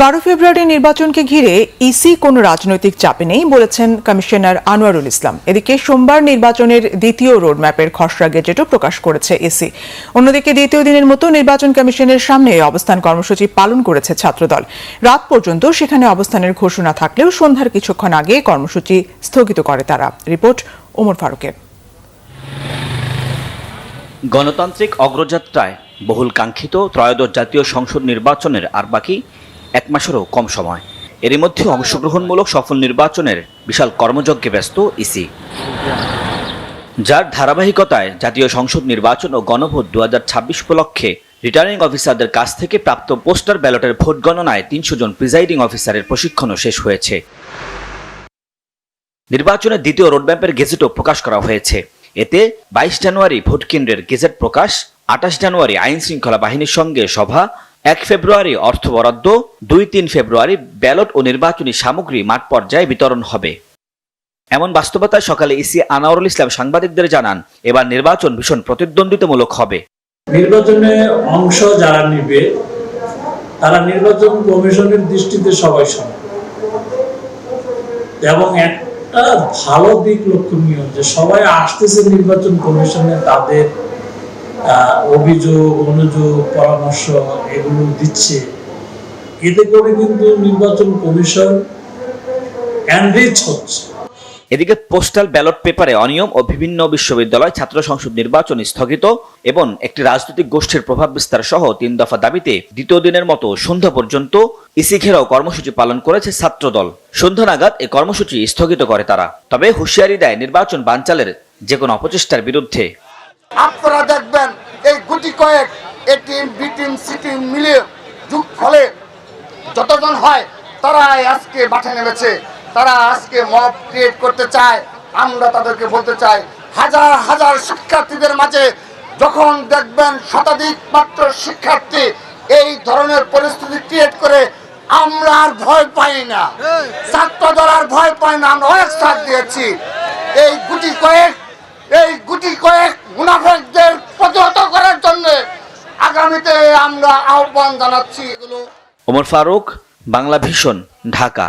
12 ফেব্রুয়ারি নির্বাচনকে ঘিরে ইসি কোনো রাজনৈতিক চাপে নেই বলেছেন কমিশনার আনোয়ারুল ইসলাম। এদিকে সোমবার নির্বাচনের দ্বিতীয় রোডম্যাপের খসড়া গেজেটও প্রকাশ করেছে ইসি। অন্যদিকে দ্বিতীয় দিনের মতো নির্বাচন কমিশনের সামনে অবস্থান কর্মসূচি পালন করেছে ছাত্রদল। রাত পর্যন্ত সেখানে অবস্থানের ঘোষণা থাকলেও সন্ধ্যার কিছুক্ষণ আগে কর্মসূচি স্থগিত করে তারা। রিপোর্ট ওমর ফারুকের। গণতান্ত্রিক অগ্রযাত্রায় বহুল কাঙ্ক্ষিত ত্রয়োদশ জাতীয় সংসদ নির্বাচনের আর বাকি এক মাসেরও কম সময়। এরই মধ্যে অংশগ্রহণমূলক সফল নির্বাচনের বিশাল কর্মযজ্ঞে ব্যস্ত ইসি, যার ধারাবাহিকতায় জাতীয় সংসদ নির্বাচন ও গণভোট 2026 উপলক্ষে রিটার্নিং অফিসারদের কাছ থেকে প্রাপ্ত পোস্টাল ব্যালটের ভোট গণনায় 300 জন প্রিজাইডিং অফিসারের প্রশিক্ষণও শেষ হয়েছে। নির্বাচনের দ্বিতীয় রোডম্যাপের গেজেটও প্রকাশ করা হয়েছে। এতে 22 জানুয়ারি ভোট কেন্দ্রের গেজেট প্রকাশ, 28 জানুয়ারি আইন শৃঙ্খলা বাহিনীর সঙ্গে সভা, 1 ফেব্রুয়ারি অর্থ বরাদ্দ, 2-3 ফেব্রুয়ারি ব্যালট ও নির্বাচনী সামগ্রী মাঠ পর্যায়ে বিতরণ হবে। এমন বাস্তবতায় সকালে ইসি আনোয়ারুল ইসলাম সাংবাদিকদের জানান, এবার নির্বাচন ভীষণ প্রতিদ্বন্দ্বিতামূলক হবে। নির্বাচনে অংশ যারা নিবে তারা নির্বাচন কমিশনের দৃষ্টিতে সবাই সমান, এবং একটা ভালো দিক লক্ষণীয় যে সবাই আসতেছে নির্বাচন কমিশনে, তাদের অভিযোগ, অনুযোগ, পরামর্শ এগুলো দিচ্ছে। এতে করে কিন্তু নির্বাচন কমিশন এনরিচ হচ্ছে। এদিকে পোস্টাল ব্যালট পেপারে অনিয়ম ও বিভিন্ন বিশ্ববিদ্যালয় ছাত্র সংসদ নির্বাচন স্থগিত এবং একটি রাজনৈতিক গোষ্ঠীর প্রভাব বিস্তার সহ 3 দফা দাবিতে দ্বিতীয় দিনের মতো সন্ধ্যা পর্যন্ত ইসি ঘেরাও কর্মসূচি পালন করেছে ছাত্রদল। সন্ধ্যা নাগাদ এই কর্মসূচি স্থগিত করে তারা, তবে হুঁশিয়ারি দেয় নির্বাচন বানচালের যে কোনো অপচেষ্টার বিরুদ্ধে। আপনারা দেখবেন এই গুটি কয়েক A team, B team, C team মিলে যুগ ফলে যতজন হয় তারাই আজকে মাঠে নেমেছে। তারা আজকে মব ক্রিয়েট করতে চায়। আমরা তাদেরকে বলতে চাই, হাজার হাজার শিক্ষার্থীদের মাঝে যখন দেখবেন শতাধিক মাত্র শিক্ষার্থী এই ধরনের পরিস্থিতি ক্রিয়েট করে, আমরা আর ভয় পাই না, ছাত্রদল আর ভয় পায় না। আমরা অনেক সাথ দিয়েছি। এই গুটি কয়েক মুনাফিকদের প্রতিহত করার জন্য আগামীতে আমরা আহ্বান জানাচ্ছি। ওমর ফারুক, বাংলা ভিশন, ঢাকা।